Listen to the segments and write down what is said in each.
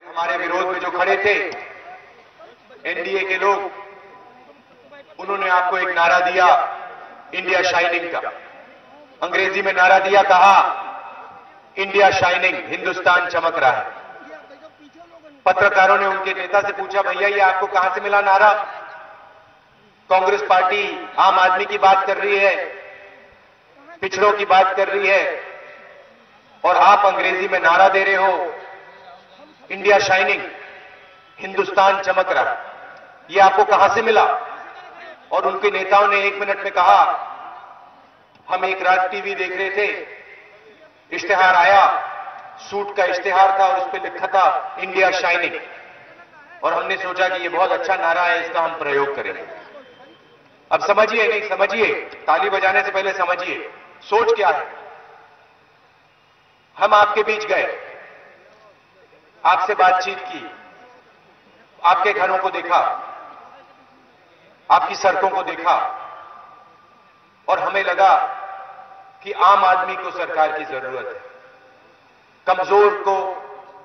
हमारे विरोध में जो खड़े थे एनडीए के लोग, उन्होंने आपको एक नारा दिया इंडिया शाइनिंग का। अंग्रेजी में नारा दिया, कहा इंडिया शाइनिंग, हिंदुस्तान चमक रहा है। पत्रकारों ने उनके नेता से पूछा, भैया ये आपको कहां से मिला नारा? कांग्रेस पार्टी आम आदमी की बात कर रही है, पिछड़ों की बात कर रही है, और आप अंग्रेजी में नारा दे रहे हो इंडिया शाइनिंग, हिंदुस्तान चमक रहा है, ये आपको कहां से मिला? और उनके नेताओं ने 1 मिनट में कहा, हम एक रात टीवी देख रहे थे, इश्तिहार आया, सूट का इश्तिहार था और उस पर लिखा था इंडिया शाइनिंग, और हमने सोचा कि ये बहुत अच्छा नारा है, इसका हम प्रयोग करेंगे। अब समझिए, नहीं समझिए, ताली बजाने से पहले समझिए सोच क्या है। हम आपके बीच गए, आपसे बातचीत की, आपके घरों को देखा, आपकी सड़कों को देखा, और हमें लगा कि आम आदमी को सरकार की जरूरत है, कमजोर को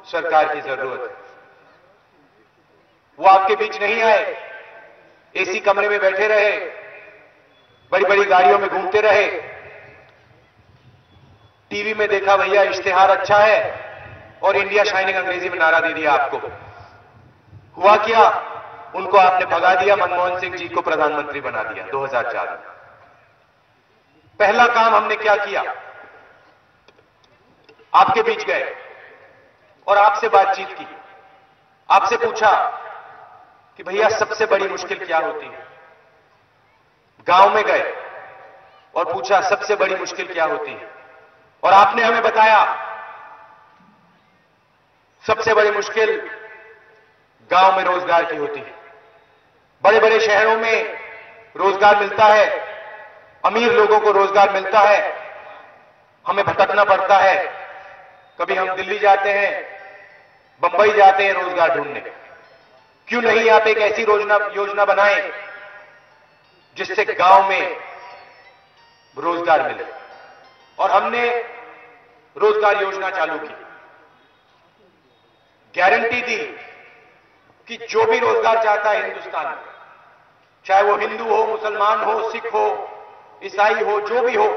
सरकार की जरूरत है। वो आपके बीच नहीं आए, एसी कमरे में बैठे रहे, बड़ी बड़ी गाड़ियों में घूमते रहे, टीवी में देखा भैया इश्तिहार अच्छा है और इंडिया शाइनिंग अंग्रेजी में नारा दे दिया आपको। हुआ क्या? उनको आपने भगा दिया, मनमोहन सिंह जी को प्रधानमंत्री बना दिया 2004 में। पहला काम हमने क्या किया? आपके बीच गए और आपसे बातचीत की, आपसे पूछा कि भैया सबसे बड़ी मुश्किल क्या होती है। गांव में गए और पूछा सबसे बड़ी मुश्किल क्या होती है, और आपने हमें बताया सबसे बड़ी मुश्किल गांव में रोजगार की होती है। बड़े बड़े शहरों में रोजगार मिलता है, अमीर लोगों को रोजगार मिलता है, हमें भटकना पड़ता है। कभी हम दिल्ली जाते हैं, बंबई जाते हैं रोजगार ढूंढने। क्यों नहीं आप एक ऐसी योजना बनाएं जिससे गांव में रोजगार मिले? और हमने रोजगार योजना चालू की, गारंटी दी कि जो भी रोजगार चाहता है हिंदुस्तान में, चाहे वो हिंदू हो, मुसलमान हो, सिख हो, ईसाई हो, जो भी हो,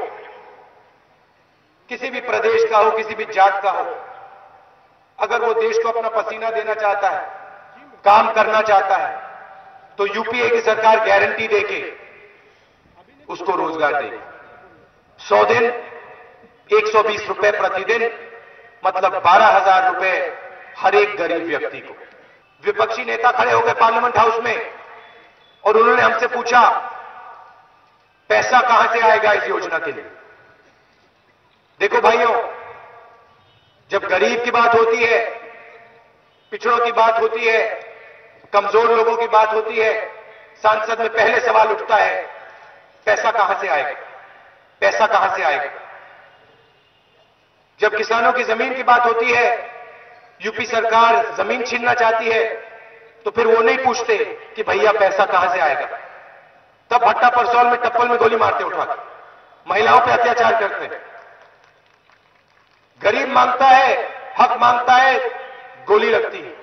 किसी भी प्रदेश का हो, किसी भी जात का हो, अगर वो देश को अपना पसीना देना चाहता है, काम करना चाहता है, तो यूपीए की सरकार गारंटी देके उसको रोजगार देगी। 100 दिन 120 रुपए प्रतिदिन, मतलब 12,000 रुपए हर एक गरीब व्यक्ति को। विपक्षी नेता खड़े हो गए पार्लियामेंट हाउस में और उन्होंने हमसे पूछा पैसा कहां से आएगा इस योजना के लिए। देखो भाइयों, जब गरीब की बात होती है, पिछड़ों की बात होती है, कमजोर लोगों की बात होती है, सांसद में पहले सवाल उठता है पैसा कहां से आएगा, पैसा कहां से आएगा। जब किसानों की जमीन की बात होती है, यूपी सरकार जमीन छीनना चाहती है, तो फिर वो नहीं पूछते कि भैया पैसा कहां से आएगा। तब भट्टा परसौल में टप्पल में गोली मारते उठाकर, महिलाओं पे अत्याचार करते हैं। गरीब मांगता है, हक मांगता है, गोली लगती है।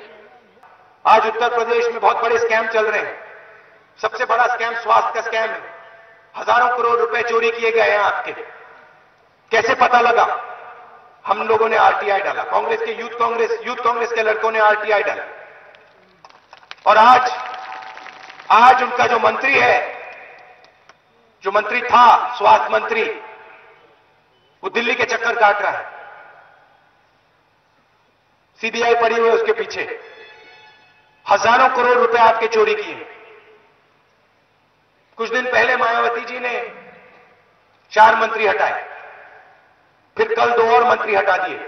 आज उत्तर प्रदेश में बहुत बड़े स्कैम चल रहे हैं। सबसे बड़ा स्कैम स्वास्थ्य का स्कैम है। हजारों करोड़ रुपए चोरी किए गए हैं आपके। कैसे पता लगा? हम लोगों ने आरटीआई डाला, कांग्रेस के यूथ कांग्रेस के लड़कों ने आरटीआई डाला, और आज उनका जो मंत्री है, जो मंत्री था स्वास्थ्य मंत्री, वो दिल्ली के चक्कर काट रहा है। सीबीआई पड़ी हुई है उसके पीछे। हजारों करोड़ रुपए आपके चोरी किए। कुछ दिन पहले मायावती जी ने 4 मंत्री हटाए, फिर कल 2 और मंत्री हटा दिए।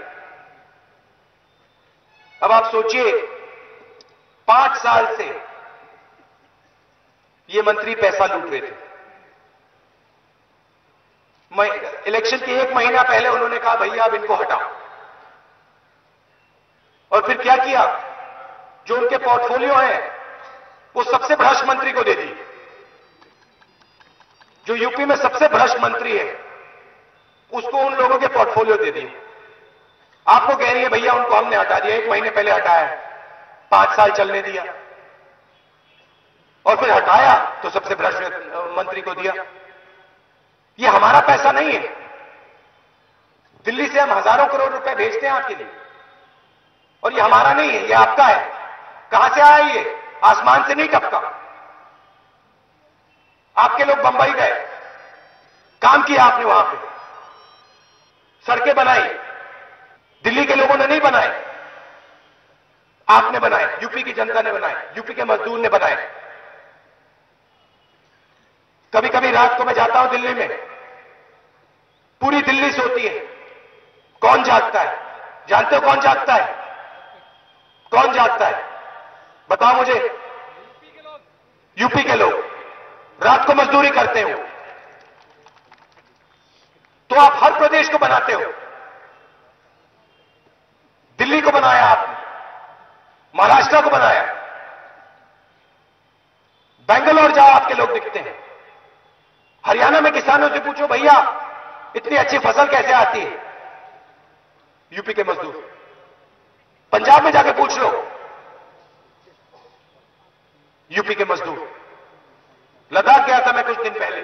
अब आप सोचिए, 5 साल से ये मंत्री पैसा लूट रहे थे। इलेक्शन के 1 महीना पहले उन्होंने कहा भैया अब इनको हटाओ, और फिर क्या किया? जो उनके पोर्टफोलियो है वो सबसे भ्रष्ट मंत्री को दे दिए। जो यूपी में सबसे भ्रष्ट मंत्री है उसको उन लोगों के पोर्टफोलियो दे दिए। आपको कह रही है भैया उनको हमने हटा दिया, 1 महीने पहले हटाया है। 5 साल चलने दिया और फिर हटाया तो सबसे भ्रष्ट मंत्री को दिया। ये हमारा पैसा नहीं है। दिल्ली से हम हजारों करोड़ रुपए भेजते हैं आपके लिए और ये हमारा नहीं है, ये आपका है। कहां से आया ये? आसमान से नहीं टपका। आपके लोग बंबई गए, काम किया आपने, वहां पे सड़कें बनाई, दिल्ली के लोगों ने नहीं बनाए, आपने बनाए, यूपी की जनता ने बनाए, यूपी के मजदूर ने बनाए। कभी कभी रात को मैं जाता हूं दिल्ली में, पूरी दिल्ली सोती है। कौन जागता है? जानते हो कौन जागता है? कौन जागता है? बताओ मुझे। यूपी के लोग रात को मजदूरी करते हो। तो आप हर प्रदेश को बनाते हो। दिल्ली को बनाया आपने, महाराष्ट्र को बनाया, बेंगलोर जाओ आपके लोग दिखते हैं। हरियाणा में किसानों से पूछो भैया इतनी अच्छी फसल कैसे आती है? यूपी के मजदूर। पंजाब में जाके पूछ लो, यूपी के मजदूर। लद्दाख गया था मैं कुछ दिन पहले,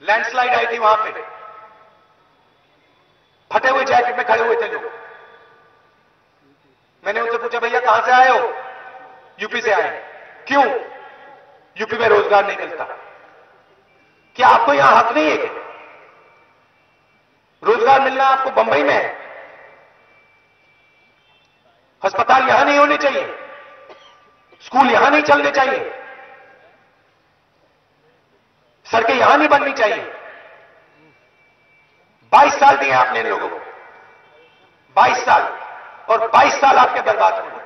लैंडस्लाइड आई थी वहां पे, फटे हुए जैकेट में खड़े हुए थे लोग। मैंने उनसे पूछा भैया कहां से आए हो? यूपी से आए। क्यों? यूपी में रोजगार नहीं मिलता। क्या आपको यहां हक नहीं है क्या? रोजगार मिलना आपको बंबई में है। अस्पताल यहां नहीं होने चाहिए, स्कूल यहां नहीं चलने चाहिए, सड़कें यहां नहीं बननी चाहिए। 22 साल दिए आपने इन लोगों को, 22 साल, और 22 साल आपके बर्बाद हुए।